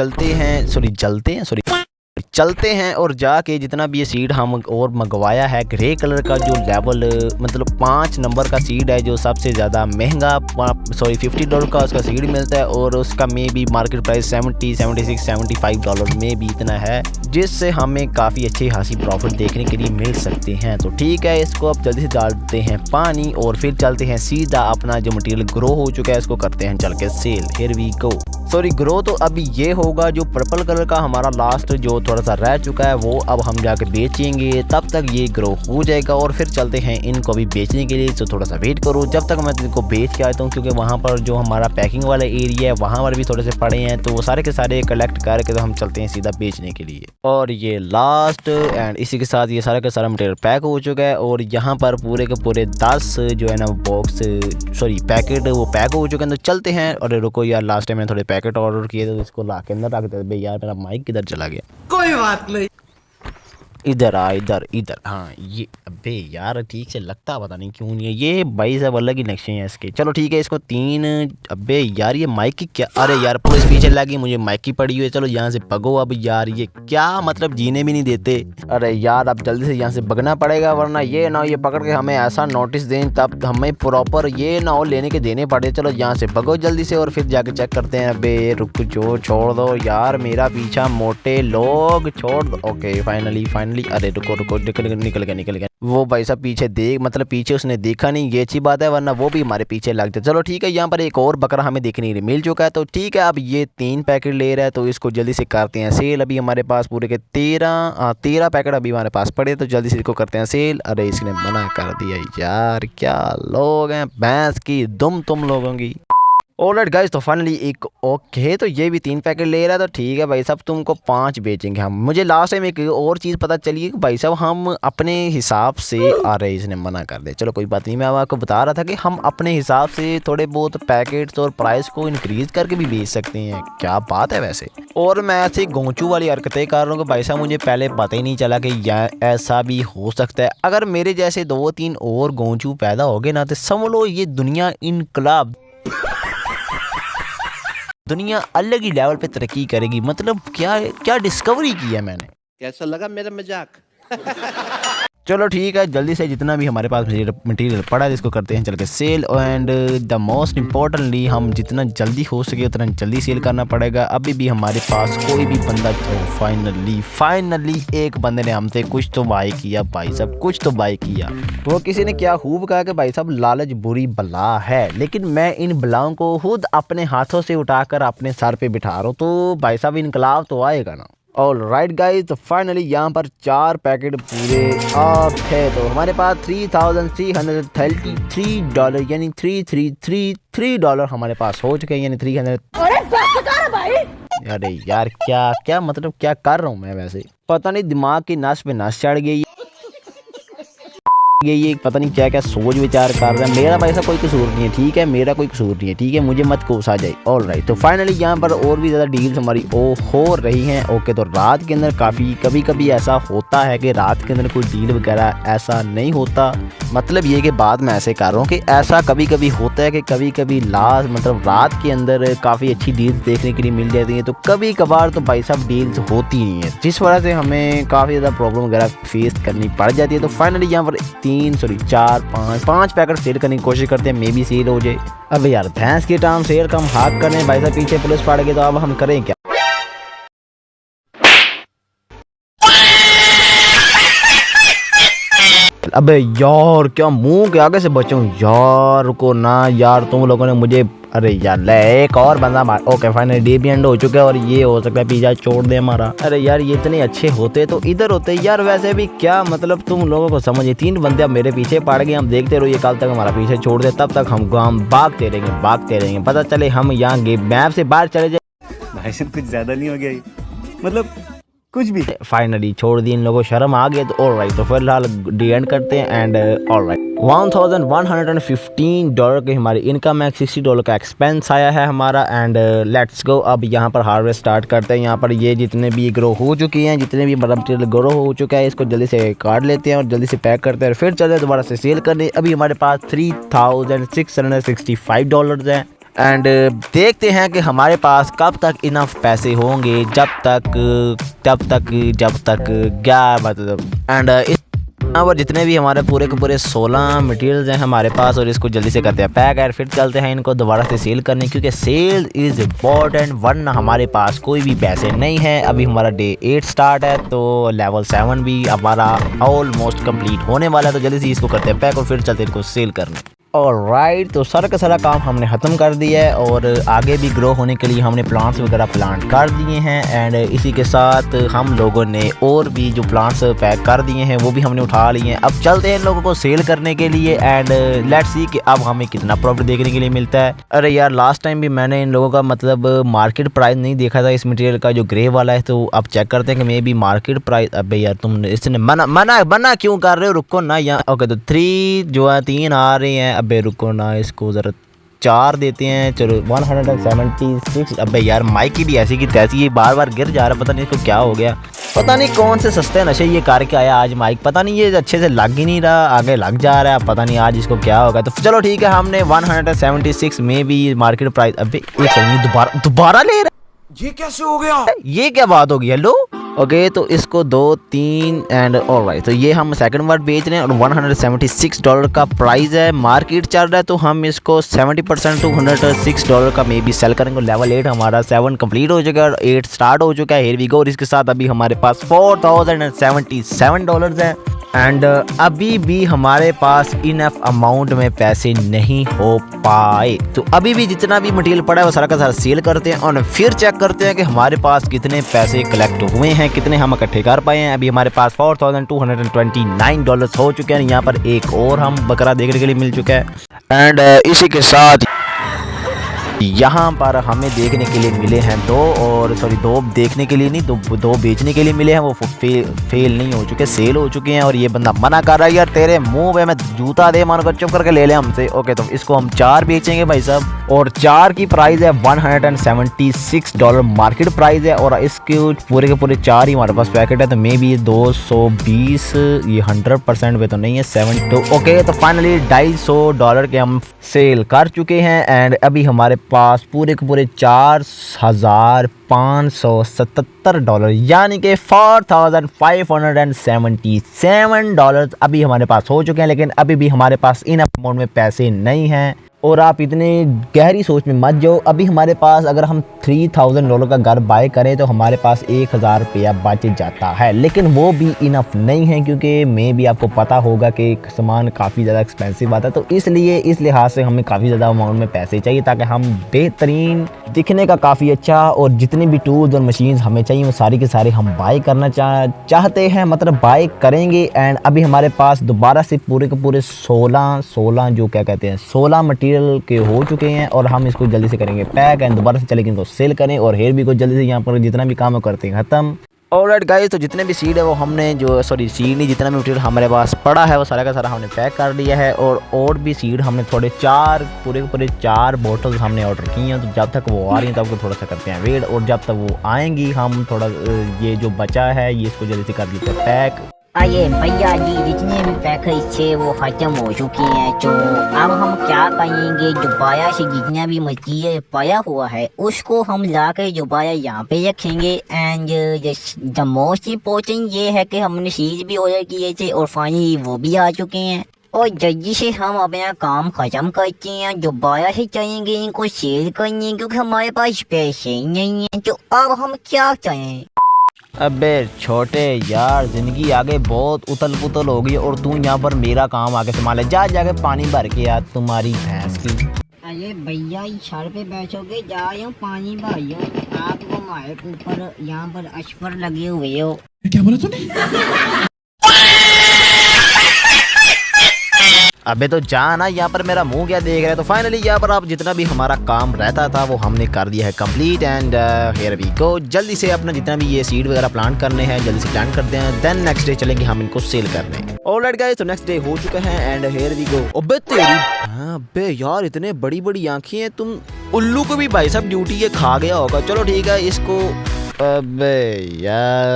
Speaker 1: चलते हैं और जाके जितना भी ये सीड हम और मंगवाया है, ग्रे कलर का जो लेवल मतलब 5 नंबर का सीड है जो सबसे ज़्यादा महंगा $50 का उसका सीड मिलता है और उसका मे बी मार्केट प्राइस $70, $76, $75 में भी इतना है, जिससे हमें काफ़ी अच्छी खासी प्रॉफिट देखने के लिए मिल सकते हैं। तो ठीक है, इसको अब जल्दी से डालते हैं पानी और फिर चलते हैं सीधा अपना जो मटेरियल ग्रो हो चुका है इसको करते हैं चल के sell. Here we go. Sorry grow तो अभी ये होगा, जो पर्पल कलर का हमारा लास्ट जो थोड़ा सा रह चुका है वो अब हम जाके बेचेंगे, तब तक ये ग्रो हो जाएगा और फिर चलते हैं इनको भी बेचने के लिए। तो थोड़ा सा वेट करो जब तक मैं इनको बेच के आता हूँ, क्योंकि वहाँ पर जो हमारा पैकिंग वाला एरिया है वहाँ पर भी थोड़े से पड़े हैं, तो वो सारे के सारे कलेक्ट करके तो हम चलते हैं सीधा बेचने के लिए। और ये लास्ट एंड इसी के साथ ये सारा का सारा मटेरियल पैक हो चुका है और यहाँ पर पूरे के पूरे 10 जो है ना बॉक्स पैकेट वो पैक हो चुके हैं। तो चलते हैं। और रुको यार, लास्ट टाइम मैंने थोड़े पैकेट ऑर्डर किए तो इसको ला के अंदर रख देते। यार मेरा माइक किधर चला गया?
Speaker 3: कोई बात नहीं।
Speaker 1: इधर आ, इधर इधर। हाँ ये, अबे यार ठीक से लगता पता नहीं क्यों नहीं है ये, भाई साहब अलग ही नक्शे हैं इसके। चलो ठीक है, इसको 3। अबे यार ये माइक की क्या, अरे यार पुलिस पीछे लगी, मुझे माइक की पड़ी हुई है। चलो यहाँ से भगो अब यार, ये क्या मतलब जीने भी नहीं देते। अरे यार अब जल्दी से यहाँ से भगना पड़ेगा, वरना ये ना ये पकड़ के हमें ऐसा नोटिस दें तब हमें प्रॉपर ये ना हो लेने के देने पड़े। चलो यहाँ से भगो जल्दी से और फिर जाके चेक करते हैं। अबे रुक जो, छोड़ दो यार मेरा पीछा, मोटे लोग छोड़ दो। Okay finally. अरे रुको निकल गया। वो भाई साहब पीछे देख, मतलब पीछे उसने देखा नहीं, ये अच्छी बात है, वरना वो भी हमारे पीछे लग जाए। चलो ठीक है, यहाँ पर एक और बकरा हमें देखने के लिए मिल चुका है। तो ठीक है, अब ये 3 पैकेट ले रहा है तो इसको जल्दी से करते हैं सेल। अभी हमारे पास पूरे के 13 पैकेट अभी हमारे पास पड़े, तो जल्दी से इसको करते हैं सेल। अरे इसने मना कर दिया यार, क्या लोग हैं, भैंस की दुम तुम लोगों की। ऑलराइट गाइस, तो फाइनली एक ओके, तो ये भी 3 पैकेट ले रहा है। तो ठीक है भाई साहब, तुमको 5 बेचेंगे हम। मुझे लास्ट टाइम एक और चीज़ पता चली है कि भाई साहब हम अपने हिसाब से, अरे इसने मना कर दिया। चलो कोई बात नहीं, मैं आपको बता रहा था कि हम अपने हिसाब से थोड़े बहुत पैकेट्स और प्राइस को इंक्रीज़ करके भी बेच सकते हैं। क्या बात है वैसे। और मैं ऐसे गोंचू वाली हरकतें कर रहा हूँ कि भाई साहब मुझे पहले पता ही नहीं चला कि ऐसा भी हो सकता है। अगर मेरे जैसे 2-3 और गोंचू पैदा हो गए ना, तो समझ लो ये दुनिया इनकलाब, दुनिया अलग ही लेवल पे तरक्की करेगी। मतलब क्या डिस्कवरी की है मैंने।
Speaker 2: कैसा लगा मेरा मजाक?
Speaker 1: चलो ठीक है, जल्दी से जितना भी हमारे पास मटेरियल पड़ा है इसको करते हैं चल के sell. And the most importantly हम जितना जल्दी हो सके उतना जल्दी सेल करना पड़ेगा। अभी भी हमारे पास कोई भी बंदा, फाइनली एक बंदे ने हमसे कुछ तो बाय किया भाई साहब, कुछ तो बाय किया। वो किसी ने क्या खूब कहा कि भाई साहब लालच बुरी बला है, लेकिन मैं इन बलाओं को खुद अपने हाथों से उठाकर अपने सर पे बिठा रहा हूँ, तो भाई साहब इनकलाब तो आएगा ना। ऑल राइट गाइज, तो फाइनली यहाँ पर 4 पैकेट पूरे आप है, तो हमारे पास $3,333 यानी $333 हमारे पास हो चुके हैं, यानी 300। अरे यार क्या मतलब क्या कर रहा हूँ मैं, वैसे पता नहीं दिमाग की नस पे नस चढ़ गई ये पता नहीं क्या सोच विचार कर रहा है। मेरा भाई साहब कोई कसूर नहीं है, ठीक है, मेरा कोई कसूर नहीं है, ठीक है, मुझे मत कोसा जाए। ऑल राइट, तो फाइनली यहाँ पर और भी ज़्यादा डील्स हमारी हो रही हैं। ओके, तो रात के अंदर कभी ऐसा होता है कि रात के अंदर कोई डील वगैरह ऐसा नहीं होता। मतलब ये कि बात मैं ऐसे कर रहा हूँ कि ऐसा कभी होता है कि कभी लास्ट मतलब रात के अंदर काफ़ी अच्छी डील्स देखने के लिए मिल जाती हैं, तो कभी कभार तो भाई साहब डील्स होती नहीं है, जिस वजह से हमें काफ़ी ज़्यादा प्रॉब्लम वगैरह फेस करनी पड़ जाती है। तो फाइनली यहाँ पर 5 पैकेट सेल करने की कोशिश करते हैं, मे बी सेल हो जाए। अब यार भैंस की टाइम सेल कम हाथ करने भाई साहब, पीछे पुलिस पड़ गई, तो अब हम करें क्या। अबे यार क्या मुंह के आगे से बचाऊं यार, रुको ना यार, तुम लोगों ने मुझे, अरे यार ले एक और बंदा मार। ओके फाइनली डे भी एंड हो चुका है और ये हो सकता है पीछा छोड़ दे हमारा। अरे यार ये इतने अच्छे होते तो इधर होते यार, वैसे भी क्या मतलब तुम लोगों को समझिए, 3 बंदे अब मेरे पीछे पड़ गए, हम देखते रहो ये कल तक हमारा पीछे छोड़ दे, तब तक हम भागते रहेंगे, पता चले हम यहाँ मैप से बाहर चले जाए।
Speaker 6: भाई साहब कुछ ज्यादा नहीं हो गया ये, मतलब कुछ भी।
Speaker 1: फाइनली छोड़ दी, इन लोगों को शर्म आ गई। तो ऑल राइट, तो फिलहाल डी एंड करते हैं। एंड ऑल राइट, $1,115 की हमारी इनकम है, $60 का एक्सपेंस आया है हमारा। एंड लेट्स गो, अब यहाँ पर हार्वेस्ट स्टार्ट करते हैं। यहाँ पर ये जितने भी ग्रो हो चुकी हैं, जितने भी मटेरियल ग्रो हो चुका है, इसको जल्दी से काट लेते हैं और जल्दी से पैक करते हैं, फिर चलते हैं दोबारा से सेल करने। अभी हमारे पास $3,665 हैं। एंड देखते हैं कि हमारे पास कब तक इनफ पैसे होंगे, जब तक क्या मतलब। एंड यहाँ पर जितने भी हमारे पूरे के पूरे 16 मटेरियल्स हैं हमारे पास, और इसको जल्दी से करते हैं पैक एंड फिर चलते हैं इनको दोबारा से सेल करने, क्योंकि सेल इज़ इम्पॉर्टेंट, वरना हमारे पास कोई भी पैसे नहीं है। अभी हमारा डे 8 स्टार्ट है, तो लेवल 7 भी हमारा ऑलमोस्ट कंप्लीट होने वाला है, तो जल्दी से इसको करते हैं पैक और फिर चलते हैं इनको सेल करने। ऑलराइट, तो सारा का सारा काम हमने ख़त्म कर दिया है और आगे भी ग्रो होने के लिए हमने प्लांट्स वगैरह प्लांट कर दिए हैं। एंड इसी के साथ हम लोगों ने और भी जो प्लांट्स पैक कर दिए हैं वो भी हमने उठा लिए हैं। अब चलते हैं इन लोगों को सेल करने के लिए एंड लेट्स सी कि अब हमें कितना प्रॉफिट देखने के लिए मिलता है। अरे यार, लास्ट टाइम भी मैंने इन लोगों का मतलब मार्केट प्राइस नहीं देखा था इस मटेरियल का जो ग्रे वाला है, तो अब चेक करते हैं कि मे बी मार्केट प्राइस। अबे यार, तुम इसने मना क्यों कर रहे हो? रुको ना यहाँ। ओके, तो 3 जो है 3 आ रहे हैं। अबे रुको ना, इसको ज़रा 4 देते हैं। चलो 176। अबे यार, माइक की भी ऐसी की तैसी है, बार बार गिर जा रहा है, पता नहीं इसको क्या हो गया। पता नहीं कौन से सस्ते नशे ये करके आया आज माइक, पता नहीं ये अच्छे से लग ही नहीं रहा, आगे लग जा रहा है, पता नहीं आज इसको क्या होगा। तो चलो ठीक है, हमने 176 में भी मार्केट प्राइस। अबे एक सेकंड, दोबारा ले रहा है,
Speaker 5: ये कैसे हो गया?
Speaker 1: ये क्या बात होगी? हेलो, ओके, तो इसको 2 3 एंड ऑलराइट, तो ये हम सेकंड वर्ड बेच रहे हैं और $176 का प्राइस है। मार्केट चल रहा है तो हम इसको 70% टू $106 का मे बी सेल करेंगे। लेवल 8 हमारा 7 कंप्लीट हो चुका है और 8 स्टार्ट हो चुका है। Here we go. और इसके साथ अभी हमारे पास $4077 है एंड अभी भी हमारे पास इनफ अमाउंट में पैसे नहीं हो पाए, तो अभी भी जितना भी मटेरियल पड़ा है वो सारा का सारा सेल करते हैं और फिर चेक करते हैं कि हमारे पास कितने पैसे कलेक्ट हुए हैं, कितने हम इकट्ठे कर पाए हैं। अभी हमारे पास $4229 हो चुके हैं। यहाँ पर एक और हम बकरा देखने के लिए मिल चुका है एंड इसी के साथ यहाँ पर हमें देखने के लिए मिले हैं 2 देखने के लिए नहीं, 2 बेचने के लिए मिले हैं। वो फेल नहीं हो चुके, सेल हो चुके हैं। और ये बंदा मना कर रहा है, यार तेरे मुंह पे मैं जूता दे, मानो चुप करके ले ले हमसे। ओके, तो इसको हम 4 बेचेंगे भाई साहब, और 4 की प्राइस है $176 मार्केट प्राइस है। और इसके पूरे के पूरे 4 ही हमारे पास पैकेट है, तो मे बी 220, ये 100% पे तो नहीं है, 72। ओके, तो फाइनली $250 के हम सेल कर चुके हैं एंड अभी हमारे पास पूरे के पूरे $4577 यानी कि $4577 अभी हमारे पास हो चुके हैं। लेकिन अभी भी हमारे पास इन अमाउंट में पैसे नहीं हैं और आप इतने गहरी सोच में मत जाओ। अभी हमारे पास अगर हम $3000 का घर बाय करें तो हमारे पास $1000 बच जाता है, लेकिन वो भी इनफ नहीं है, क्योंकि मे भी आपको पता होगा कि सामान काफ़ी ज़्यादा एक्सपेंसिव आता है। तो इसलिए इस लिहाज से हमें काफ़ी ज़्यादा अमाउंट में पैसे चाहिए ताकि हम बेहतरीन दिखने का काफ़ी अच्छा और जितने भी टूल्स और मशीन्स हमें चाहिए वो सारी के सारे हम बाय करना चाहते हैं, मतलब बाय करेंगे। एंड अभी हमारे पास दोबारा से पूरे के पूरे 16 जो क्या कहते हैं 16 मटेरियल के हो चुके हैं और हम इसको जल्दी से करेंगे पैक एंड दोबारा से चलेंगे इनको सेल करें और हेयर भी को जल्दी से यहाँ पर जितना भी काम करते हैं ख़त्म। ऑलराइट गाइस, तो जितने भी सीड है वो हमने सीड नहीं, जितना भी मटेरियल हमारे पास पड़ा है वो सारा का सारा हमने पैक कर लिया है। और भी सीड हमने थोड़े 4 पूरे के पूरे 4 बोटल्स हमने ऑर्डर की हैं, तो जब तक वो आ रही हैं तब थोड़ा सा करते हैं वेट, और जब तक वो आएंगी हम थोड़ा ये जो बचा है ये इसको जल्दी से कर देते हैं पैक।
Speaker 7: आइए भैया जी, जितने भी पैकेज थे वो ख़त्म हो चुके हैं, तो अब हम क्या करेंगे? दोबारा से जितना भी मटीरियल पड़ा हुआ है उसको हम लाकर दोबारा यहाँ पे रखेंगे। एंड द मोस्ट इम्पोर्टेंट ये है कि हमने सीज भी ऑर्डर किए थे और फाइनली वो भी आ चुके हैं। और जल्दी से हम अपना काम ख़त्म करते हैं, दोबारा से चलेंगे इनको सेल करने, क्योंकि हमारे पास पैसे ही नहीं हैं। तो अब हम क्या करें?
Speaker 1: अबे छोटे यार, जिंदगी आगे बहुत उथल पुथल हो गई और तू यहाँ पर मेरा काम आके संभाले। जाके पानी भर के यार तुम्हारी भैंस की।
Speaker 7: अरे भैया, सर पे बैठोगे, जा रहे हो पानी भरियो, आप वो हमारे ऊपर यहाँ पर अश्वर लगे हुए हो।
Speaker 5: क्या बोला तूने?
Speaker 1: अबे तो जा ना, यहाँ पर मेरा मुंह क्या देख रहा है। तो फाइनली यहाँ पर आप जितना भी हमारा काम रहता था वो हमने कर दिया है complete and here we go. जल्दी से अपना जितना भी ये सीड वगैरह प्लांट करने हैं जल्दी से प्लांट करते हैं, देन नेक्स्ट डे चलेंगे हम इनको सेल करने। ऑलराइट गाइस, तो नेक्स्ट डे हो चुका है एंड हियर वी गो। अबे तेरी, अबे यार इतने बड़ी बड़ी आंखें हैं, तुम उल्लू को भी भाई साहब ड्यूटी ये खा गया होगा। चलो ठीक है, इसको अबे यार,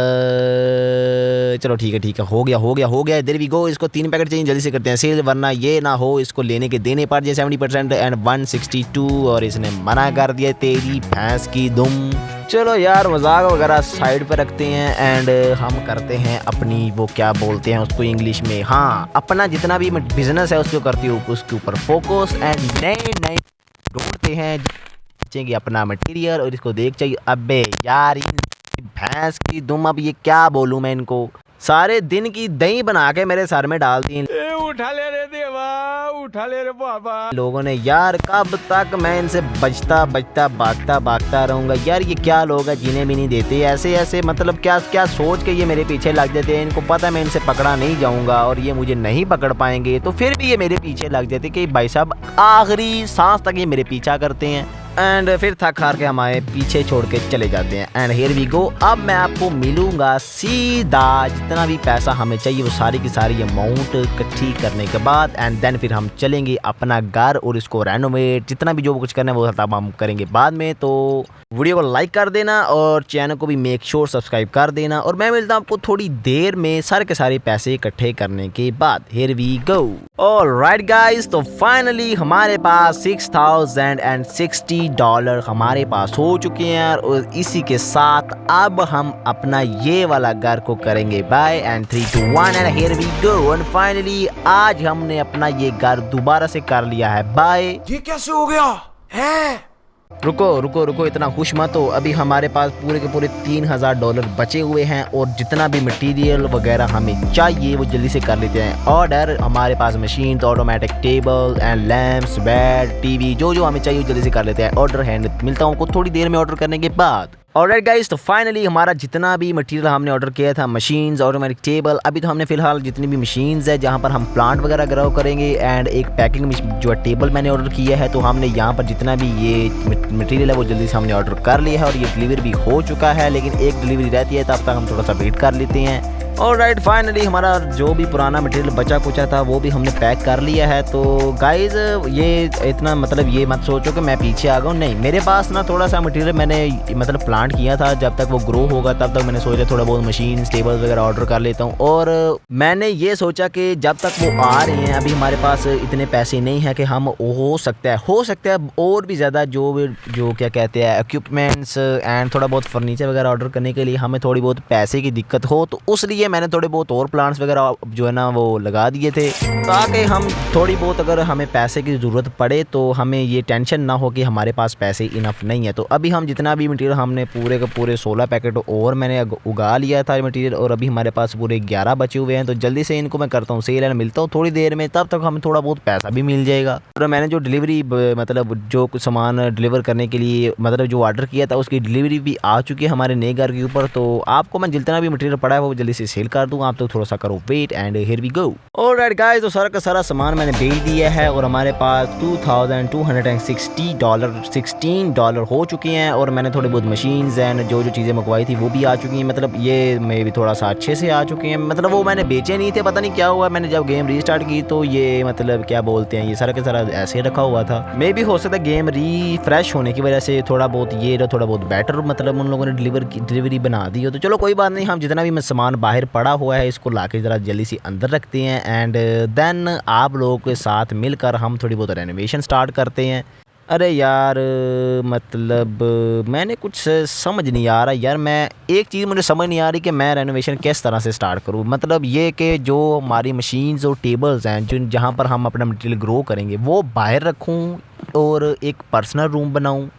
Speaker 1: चलो ठीक है, हो गया। There we go. इसको 3 पैकेट चाहिए, जल्दी से करते हैं सेल, वरना ये ना हो इसको लेने के देने पड़ जाए 70% एंड 162, और इसने मना कर दिया। तेरी भैंस की दुम। चलो यार, मजाक वगैरह साइड पे रखते हैं एंड हम करते हैं अपनी वो क्या बोलते हैं उसको इंग्लिश में, हाँ, अपना जितना भी बिजनेस है उसको करती हूँ, उसके ऊपर फोकस एंड नए ढूंढते हैं चाहिए अपना मटेरियल, और इसको देख चाहिए। अबे यार, भैंस की दुम, अब ये क्या बोलूं मैं इनको, सारे दिन की दही बना के मेरे सर में डाल दी
Speaker 5: उठा ले रे देवा, उठा ले रे बाबा।
Speaker 1: लोगों ने। यार कब तक मैं इनसे बचता भागता रहूंगा यार। ये क्या लोग हैं, जीने भी नहीं देते ऐसे, मतलब क्या सोच के ये मेरे पीछे लग जाते हैं। इनको पता मैं इनसे पकड़ा नहीं जाऊंगा और ये मुझे नहीं पकड़ पाएंगे, तो फिर भी ये मेरे पीछे लग जाते कि भाई साहब आखिरी सांस तक ये मेरे पीछा करते हैं एंड फिर थक हार के हमारे पीछे छोड़ के चले जाते हैं। And here we go. अब मैं आपको मिलूंगा सीधा, जितना भी पैसा हमें चाहिए वो सारी की सारी अमाउंट इकट्ठी करने के बाद, एंड देन फिर हम चलेंगे अपना घर और इसको रेनोवेट, जितना भी जो कुछ करना है वो सब हम करेंगे बाद में। तो वीडियो को लाइक कर देना और चैनल को भी मेक श्योर सब्सक्राइब कर देना, और मैं मिलता हूँ आपको थोड़ी देर में सारे के सारे पैसे इकट्ठे करने के बाद। Here we go. Alright guys, तो फाइनली हमारे पास $6060 हमारे पास हो चुके हैं, और इसी के साथ अब हम अपना ये वाला घर को करेंगे buy, and 3 2 1 and here we go. And finally आज हमने अपना ये घर दोबारा से कर लिया है बाय।
Speaker 5: ये कैसे हो गया है?
Speaker 1: रुको, इतना खुश मत हो। अभी हमारे पास पूरे के पूरे $3000 बचे हुए हैं, और जितना भी मटेरियल वगैरह हमें चाहिए वो जल्दी से कर लेते हैं ऑर्डर। हमारे पास machine, automatic table and lamps, bed, TV, जो हमें चाहिए वो जल्दी से कर लेते हैं ऑर्डर। हैंड मिलता हूँ आपको थोड़ी देर में ऑर्डर करने के बाद। ऑलराइट गाइस, तो फाइनली हमारा जितना भी मटेरियल हमने ऑर्डर किया था, मशीन्स, ऑटोमेटिक टेबल, अभी तो हमने फिलहाल जितनी भी मशीन्स है जहाँ पर हम प्लांट वगैरह ग्रो करेंगे, एंड एक पैकिंग जो टेबल मैंने ऑर्डर किया है, तो हमने यहाँ पर जितना भी ये मटेरियल है वो जल्दी से हमने ऑर्डर कर लिया है, और ये डिलीवरी भी हो चुका है, लेकिन एक डिलीवरी रहती है, तब तक हम थोड़ा सा वेट कर लेते हैं। ऑलराइट, फाइनली हमारा जो भी पुराना मटेरियल बचा कुचा था वो भी हमने पैक कर लिया है। तो गाइज, ये इतना मतलब ये मत सोचो कि मैं पीछे आ गया हूँ, नहीं, मेरे पास ना थोड़ा सा मटेरियल मैंने मतलब प्लांट किया था, जब तक वो ग्रो होगा तब तक मैंने सोचा थोड़ा बहुत मशीन टेबल वगैरह ऑर्डर कर लेता हूँ, और मैंने ये सोचा कि जब तक वो आ रहे हैं, अभी हमारे पास इतने पैसे नहीं है कि हम हो सकता है और भी ज़्यादा जो क्या कहते हैं इक्विपमेंट्स एंड थोड़ा बहुत फर्नीचर वगैरह ऑर्डर करने के लिए हमें थोड़ी बहुत पैसे की दिक्कत हो, तो उसलिए मैंने थोड़े बहुत और प्लांट्स वगैरह जो है ना वो लगा दिए थे, ताकि हम थोड़ी बहुत अगर हमें पैसे की ज़रूरत पड़े तो हमें ये टेंशन ना हो कि हमारे पास पैसे इनफ नहीं है। तो अभी हम जितना भी मटेरियल हमने पूरे के पूरे 16 पैकेट और मैंने उगा लिया था मटेरियल, और अभी हमारे पास पूरे 11 बचे हुए हैं, तो जल्दी से इनको मैं करता हूँ सेल एंड मिलता हूँ थोड़ी देर में, तब तक हमें थोड़ा बहुत पैसा भी मिल जाएगा। और मैंने जो डिलीवरी मतलब जो कुछ सामान डिलीवर करने के लिए मतलब जो ऑर्डर किया था उसकी डिलीवरी भी आ चुकी है हमारे नए घर के ऊपर, तो आपको मैं जितना भी मटेरियल पड़ा है वो जल्दी से सेल कर दूँ, आप तो थोड़ा सा करो wait and here we go. Alright guys, तो सारा का सारा सामान मैंने बेच दिया है, और हमारे पास $2260 हो चुके हैं, और मैंने थोड़ी बहुत मशीन्स एंड जो चीज़ें मंगवाई थी वो भी आ चुकी हैं, मतलब ये मैं भी थोड़ा सा अच्छे से आ चुके हैं, मतलब वो मैंने बेचे नहीं थे, पता नहीं क्या हुआ, मैंने जब गेम रीस्टार्ट की तो ये मतलब क्या बोलते हैं ये सारा का सारा ऐसे रखा हुआ था। मे भी हो सकता है गेम रीफ्रेश होने की वजह से थोड़ा बहुत ये थोड़ा बहुत बेटर मतलब उन लोगों ने डिलीवरी बना दी हो, तो चलो कोई बात नहीं, हम जितना भी सामान बाहर पड़ा हुआ है इसको लाके ज़रा जल्दी से अंदर रखते हैं, एंड देन आप लोगों के साथ मिलकर हम थोड़ी बहुत रेनोवेशन स्टार्ट करते हैं। अरे यार, मतलब मैंने कुछ समझ नहीं आ रहा यार, मैं एक चीज़ मुझे समझ नहीं आ रही कि मैं रेनोवेशन किस तरह से स्टार्ट करूँ, मतलब ये कि जो हमारी मशीन्स और टेबल्स हैं जो जहाँ पर हम अपना मटेरियल ग्रो करेंगे वो बाहर रखूँ और एक पर्सनल रूम बनाऊँ,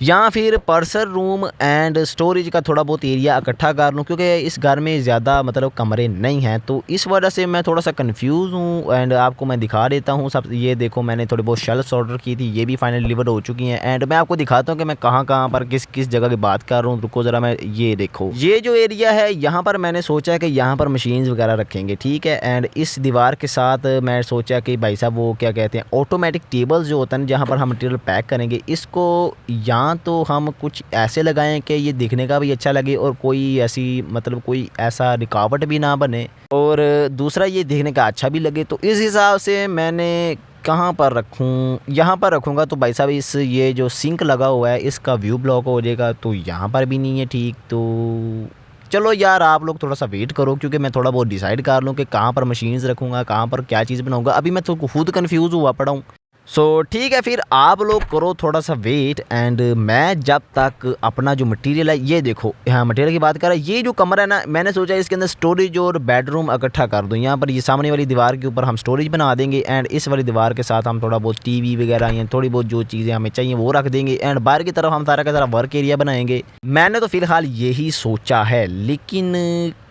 Speaker 1: या फिर पर्सनल रूम एंड स्टोरेज का थोड़ा बहुत एरिया इकट्ठा कर लूँ, क्योंकि इस घर में ज़्यादा मतलब कमरे नहीं हैं, तो इस वजह से मैं थोड़ा सा कंफ्यूज हूँ। एंड आपको मैं दिखा देता हूँ सब, ये देखो मैंने थोड़ी बहुत शेल्फ्स ऑर्डर की थी, ये भी फाइनल डिलीवर हो चुकी हैं, एंड मैं आपको दिखाता हूँ कि मैं कहाँ पर किस जगह की बात कर रहा हूँ। रुको ज़रा, मैं ये देखो, ये जो एरिया है यहाँ पर मैंने सोचा है कि यहाँ पर मशीन्स वगैरह रखेंगे, ठीक है, एंड इस दीवार के साथ मैं सोचा कि भाई साहब वो क्या कहते हैं ऑटोमेटिक टेबल्स जो होता है जहाँ पर हम मटेरियल पैक करेंगे, इसको यहाँ तो हम कुछ ऐसे लगाएं कि ये दिखने का भी अच्छा लगे और कोई ऐसी मतलब कोई ऐसा रुकावट भी ना बने, और दूसरा ये देखने का अच्छा भी लगे। तो इस हिसाब से मैंने कहाँ पर रखूँ, यहाँ पर रखूँगा तो भाई साहब इस ये जो सिंक लगा हुआ है इसका व्यू ब्लॉक हो जाएगा, तो यहाँ पर भी नहीं है ठीक। तो चलो यार आप लोग थोड़ा सा वेट करो, क्योंकि मैं थोड़ा बहुत डिसाइड कर लूँ कि कहाँ पर मशीन्स रखूँगा, कहाँ पर क्या चीज़ बनाऊँगा। अभी मैं तो खुद कंफ्यूज हुआ पड़ा हूँ। सो ठीक है, फिर आप लोग करो थोड़ा सा वेट एंड मैं जब तक अपना जो मटेरियल है, ये देखो यहाँ मटेरियल की बात कर रहा है, ये जो कमरा है ना, मैंने सोचा इसके अंदर स्टोरेज और बेडरूम इकट्ठा कर दूँ। यहाँ पर ये सामने वाली दीवार के ऊपर हम स्टोरेज बना देंगे एंड इस वाली दीवार के साथ हम थोड़ा बहुत टीवी वगैरह या थोड़ी बहुत जो चीज़ें हमें चाहिए वो रख देंगे एंड बाहर की तरफ हम सारा का सारा वर्क एरिया बनाएंगे। मैंने तो फिलहाल यही सोचा है, लेकिन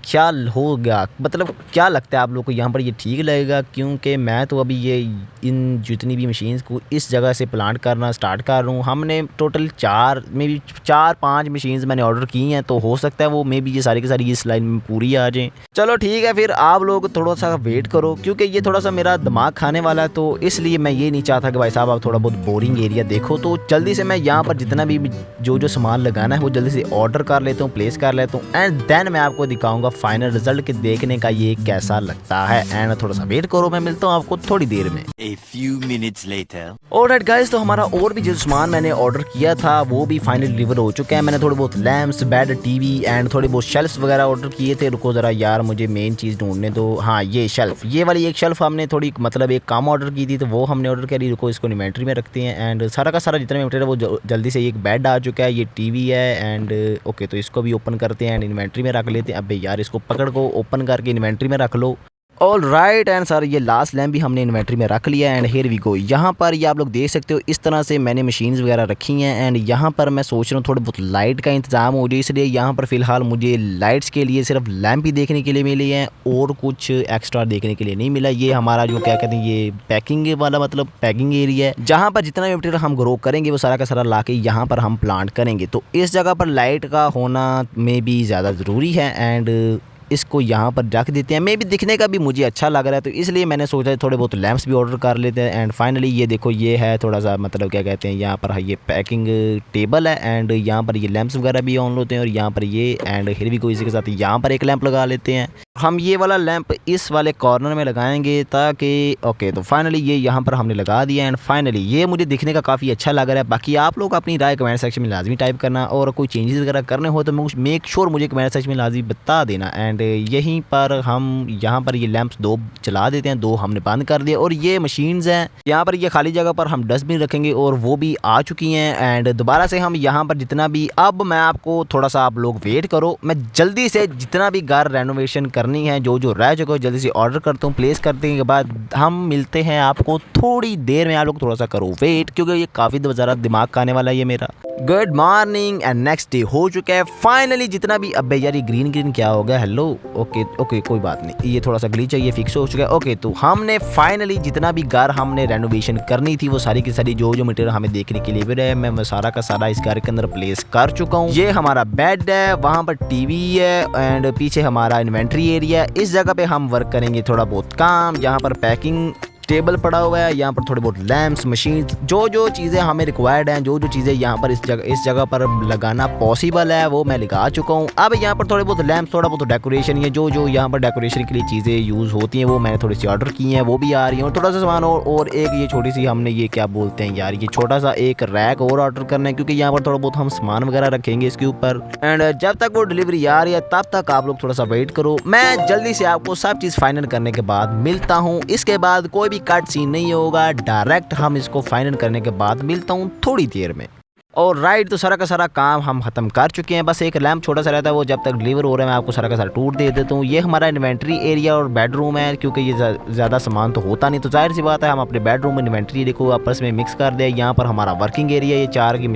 Speaker 1: क्या होगा, मतलब क्या लगता है आप लोग को यहाँ पर ये ठीक लगेगा? क्योंकि मैं तो अभी ये इन जितनी भी मशीन्स को इस जगह से प्लांट करना स्टार्ट कर रहा हूँ। हमने टोटल 4-5 मशीन्स मैंने ऑर्डर की हैं, तो हो सकता है वो मे बी ये सारी की सारी इस लाइन में पूरी आ जाएँ। चलो ठीक है, फिर आप लोग थोड़ा सा वेट करो, क्योंकि ये थोड़ा सा मेरा दिमाग खाने वाला है, तो इसलिए मैं ये नहीं चाहता कि भाई साहब आप थोड़ा बहुत बोरिंग एरिया देखो। तो जल्दी से मैं यहाँ पर जितना भी जो सामान लगाना है वो जल्दी से ऑर्डर कर लेता हूँ, प्लेस कर लेता हूँ एंड देन मैं आपको दिखाऊंगा फाइनल रिजल्ट के देखने का ये कैसा लगता है। एंड थोड़ा सा वेट करो, मैं मिलता हूँ आपको थोड़ी देर में।
Speaker 4: A few minutes later.
Speaker 1: Alright guys, तो हमारा और भी जो सामान मैंने ऑर्डर किया था वो भी फाइनल डिलीवर हो चुका है। मैंने थोड़े बहुत लैम्प्स, बेड, टीवी एंड थोड़ी बहुत शेल्फ्स वगैरह ऑर्डर किए थे। रुको ज़रा यार, मुझे मेन चीज़ ढूंढने दो। हाँ, ये शेल्फ, ये वाली एक शेल्फ हमने थोड़ी मतलब एक काम ऑर्डर की थी, तो वो हमने ऑर्डर करी। रुको इसको इन्वेंट्री में रखते हैं एंड सारा का सारा जितना मटेरियल है वो जल्दी से, एक बेड आ चुका है, ये टीवी है एंड ओके, तो इसको भी ओपन करते हैं एंड इन्वेंट्री में रख लेते हैं। अबे यार, इसको पकड़ को ओपन करके इन्वेंट्री में रख लो। ऑल राइट एंड सर, ये लास्ट लैम्प भी हमने इन्वेंट्री में रख लिया एंड हेयर वी गो। यहाँ पर ये आप लोग देख सकते हो, इस तरह से मैंने मशीन्स वगैरह रखी हैं एंड यहाँ पर मैं सोच रहा हूँ थोड़े बहुत लाइट का इंतजाम हो जाए, इसलिए यहाँ पर फ़िलहाल मुझे लाइट्स के लिए सिर्फ लैम्प ही देखने के लिए मिले हैं और कुछ एक्स्ट्रा देखने के लिए नहीं मिला। ये हमारा जो क्या कहते हैं, ये पैकिंग वाला मतलब पैकिंग एरिया है, जहाँ पर जितना भी मटेरियल हम ग्रो करेंगे वो सारा का सारा ला के यहाँ पर हम प्लांट करेंगे। तो इस जगह पर लाइट का होना में भी ज़्यादा ज़रूरी है एंड इसको यहाँ पर रख देते हैं। मे भी दिखने का भी मुझे अच्छा लग रहा है, तो इसलिए मैंने सोचा थोड़े बहुत लैंप्स भी ऑर्डर कर लेते हैं एंड फाइनली ये देखो, ये है थोड़ा सा मतलब क्या कहते हैं, यहाँ पर ये पैकिंग टेबल है एंड यहाँ पर ये लैंप्स वगैरह भी ऑन होते हैं और यहाँ पर ये एंड फिर भी कोई इसी के साथ यहाँ पर एक लैंप लगा लेते हैं। हम ये वाला लैंप इस वाले कॉर्नर में लगाएंगे ताकि ओके, तो फाइनली ये यहाँ पर हमने लगा दिया एंड फाइनली ये मुझे दिखने का काफ़ी अच्छा लग रहा है। बाकी आप लोग अपनी राय कमेंट सेक्शन में लाजमी टाइप करना और कोई चेंजेस वगैरह करने हो तो मेक श्योर मुझे कमेंट सेक्शन में लाजमी बता देना। एंड यहीं पर हम यहाँ पर ये लैंप्स 2 चला देते हैं, 2 हमने बंद कर दिए और ये मशीन्स हैं यहाँ पर, ये खाली जगह पर हम डस्टबिन रखेंगे और वो भी आ चुकी हैं एंड दोबारा से हम यहाँ पर जितना भी, अब मैं आपको थोड़ा सा आप लोग वेट करो, मैं जल्दी से जितना भी घर रेनोवेशन करनी है जो रह चुका है जल्दी से ऑर्डर करता हूँ। प्लेस करने के बाद हम मिलते हैं आपको थोड़ी देर में। आप लोग थोड़ा सा करो वेट, क्योंकि ये काफ़ी ज़्यादा दिमाग खाने वाला है ये मेरा। Good morning and next day हो चुका है फाइनली जितना भी। अबे यार, ये ग्रीन क्या हो गया? हेलो, ओके ओके कोई बात नहीं, ये थोड़ा सा ग्लिच है, ये फिक्स हो चुका है। ओके, तो हमने फाइनली जितना भी घर हमने रेनोवेशन करनी थी वो सारी की सारी जो मटेरियल हमें देखने के लिए भी रहे, मैं सारा का सारा इस घर के अंदर प्लेस कर चुका हूँ। ये हमारा बेड है, वहाँ पर टीवी है एंड पीछे हमारा इन्वेंट्री एरिया है। इस जगह पे हम वर्क करेंगे थोड़ा बहुत काम। यहाँ पर पैकिंग टेबल पड़ा हुआ है, यहाँ पर थोड़े बहुत लैंप्स, मशीन, जो चीज़ें हमें रिक्वायर्ड हैं, जो चीज़ें यहाँ पर इस जगह पर लगाना पॉसिबल है वो मैं लगा चुका हूँ। अब यहाँ पर थोड़े बहुत लैंप्स, थोड़ा बहुत डेकोरेशन, ये जो यहाँ पर डेकोरेशन के लिए चीज़ें यूज़ होती हैं वो मैंने थोड़ी सी ऑर्डर की हैं, वो भी आ रही हैं। और थोड़ा सा सामान और एक ये छोटी सी हमने ये क्या बोलते हैं यार, ये छोटा सा एक रैक और ऑर्डर करना है, क्योंकि यहाँ पर थोड़ा बहुत हम सामान वगैरह रखेंगे इसके ऊपर। एंड जब तक वो डिलीवरी आ रही है तब तक आप लोग थोड़ा सा वेट करो, मैं जल्दी से आपको सब चीज़ फाइनल करने के बाद मिलता हूँ। इसके बाद कोई भी कट सीन नहीं होगा, डायरेक्ट हम इसको फाइनल करने के बाद मिलता हूँ थोड़ी देर में। और राइट, तो सारा का सारा काम हम ख़त्म कर चुके हैं, बस एक लैंप छोटा सा रहता है, वो जब तक डिलीवर हो रहा है मैं आपको सारा का सारा टूर दे देता हूँ। ये हमारा इन्वेंट्री एरिया और बेडरूम है, क्योंकि ये ज़्यादा सामान तो होता नहीं, तो जाहिर सी बात है हम अपने बेडरूम में इन्वेंट्री एरिया को आपस में मिक्स कर दें। यहाँ पर हमारा वर्किंग एरिया, ये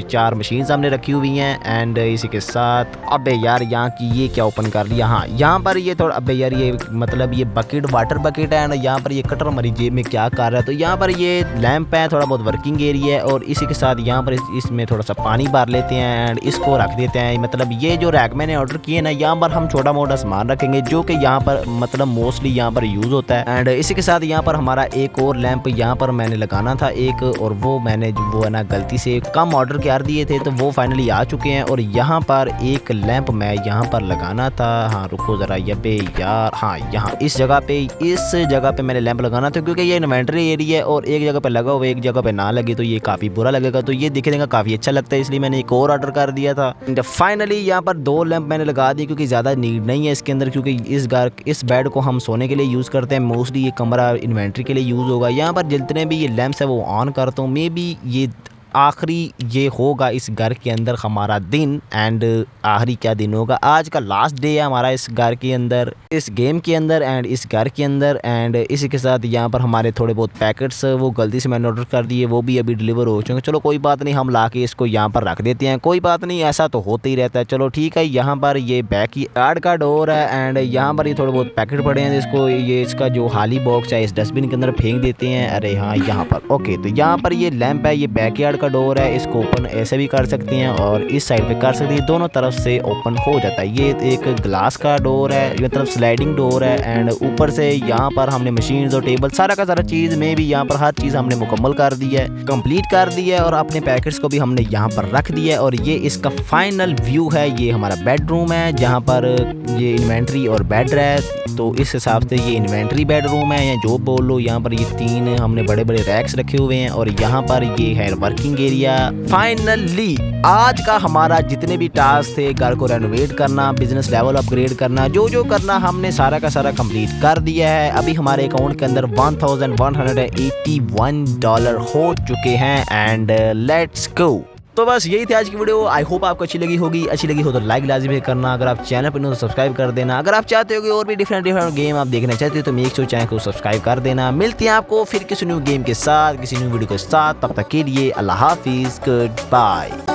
Speaker 1: 4 मशीन्स हमने रखी हुई हैं एंड इसी के साथ अबे यार यहाँ की ये क्या ओपन कर लिया। हाँ, यहाँ पर ये थोड़ा अबे यार ये मतलब ये बकेट, वाटर बकेट है एंड यहाँ पर ये कटर हमारी जेब में क्या कर रहा है। तो यहाँ पर ये लैंप है, थोड़ा बहुत वर्किंग एरिया है और इसी के साथ यहाँ पर इसमें थोड़ा सा सा पानी भर लेते हैं एंड इसको रख देते हैं। मतलब ये जो रैक मैंने ऑर्डर किए ना, यहाँ पर हम छोटा मोटा सामान रखेंगे जो कि यहाँ पर मतलब मोस्टली यहाँ पर यूज़ होता है। एंड इसी के साथ यहाँ पर हमारा एक और लैंप यहाँ पर मैंने लगाना था एक, और वो मैंने वो है ना गलती से कम ऑर्डर कर दिए थे, तो वो फाइनली आ चुके हैं। और यहाँ पर एक लैंप मैं यहाँ पर लगाना था। हाँ रुको ज़रा, ये पे यार, हाँ यहाँ इस जगह पे मैंने लैंप लगाना था, क्योंकि ये इन्वेंटरी एरिया है और एक जगह पे लगा हुआ एक जगह पे ना लगे तो ये काफ़ी बुरा लगेगा। तो ये दिखने का काफ़ी अच्छा लगता है, इसलिए मैंने एक और ऑर्डर कर दिया था। एंड फाइनली यहाँ पर 2 लैंप मैंने लगा दिए, क्योंकि ज़्यादा नीड नहीं है इसके अंदर, क्योंकि इस बेड को हम सोने के लिए यूज़ करते हैं। मोस्टली ये कमरा इन्वेंटरी के लिए यूज़ होगा। यहाँ पर जितने भी ये लैंप्स है वो ऑन करता हूँ। मे बी ये आखिरी ये होगा इस घर के अंदर हमारा दिन। एंड आखिरी क्या दिन होगा, आज का लास्ट डे है हमारा इस घर के अंदर, इस गेम के अंदर एंड इस घर के अंदर। एंड इसी के साथ यहाँ पर हमारे थोड़े बहुत पैकेट्स वो गलती से मैंने ऑर्डर कर दिए, वो भी अभी डिलीवर हो चुके हैं। चलो कोई बात नहीं, हम ला के इसको यहाँ पर रख देते हैं, कोई बात नहीं, ऐसा तो होता ही रहता है। चलो ठीक है, यहाँ पर ये बैक यार्ड का डोर है एंड यहाँ पर ये थोड़े बहुत पैकेट पड़े हैं, जिसको ये इसका जो खाली बॉक्स है इस डस्टबिन के अंदर फेंक देते हैं। अरे हाँ यहाँ पर ओके, तो यहाँ पर ये लैंप है, ये बैक यार्ड का डोर है, इसको ओपन ऐसे भी कर सकते हैं और इस साइड पे कर सकते हैं, दोनों तरफ से ओपन हो जाता है। ये एक ग्लास का डोर है, मतलब स्लाइडिंग डोर है। एंड ऊपर से यहाँ पर हमने मशीन और टेबल सारा का सारा चीज़ में भी यहाँ पर हर चीज़ हमने मुकम्मल कर दी है, कंप्लीट कर दी है, और अपने पैकेट्स को भी हमने यहाँ पर रख दिया है। और ये इसका फाइनल व्यू है, ये हमारा बेडरूम है जहाँ पर ये इन्वेंट्री और बेड है। तो इस हिसाब से ये इन्वेंट्री बेडरूम है या जो बोल लो। यहाँ पर ये 3 हमने बड़े बड़े रैक्स रखे हुए हैं और यहाँ पर ये है वर्किंग एरिया। फाइनली आज का हमारा जितने भी टास्क थे, घर को रेनोवेट करना, बिजनेस लेवल अपग्रेड करना, जो जो करना हमने सारा का सारा कंप्लीट कर दिया है। अभी हमारे अकाउंट के अंदर $1181 हो चुके हैं एंड लेट्स गो। तो बस यही थी आज की वीडियो। आई होप आपको अच्छी लगी होगी। अच्छी लगी हो तो लाइक लाजमी करना, अगर आप चैनल पर तो सब्सक्राइब कर देना। अगर आप चाहते हो कि और भी डिफरेंट गेम आप देखना चाहते हो तो मेक श्योर चैनल को सब्सक्राइब कर देना। मिलते हैं आपको फिर किसी न्यू गेम के साथ, किसी न्यू वीडियो के साथ। तब तक के लिए अल्लाह हाफिज़, गुड बाय।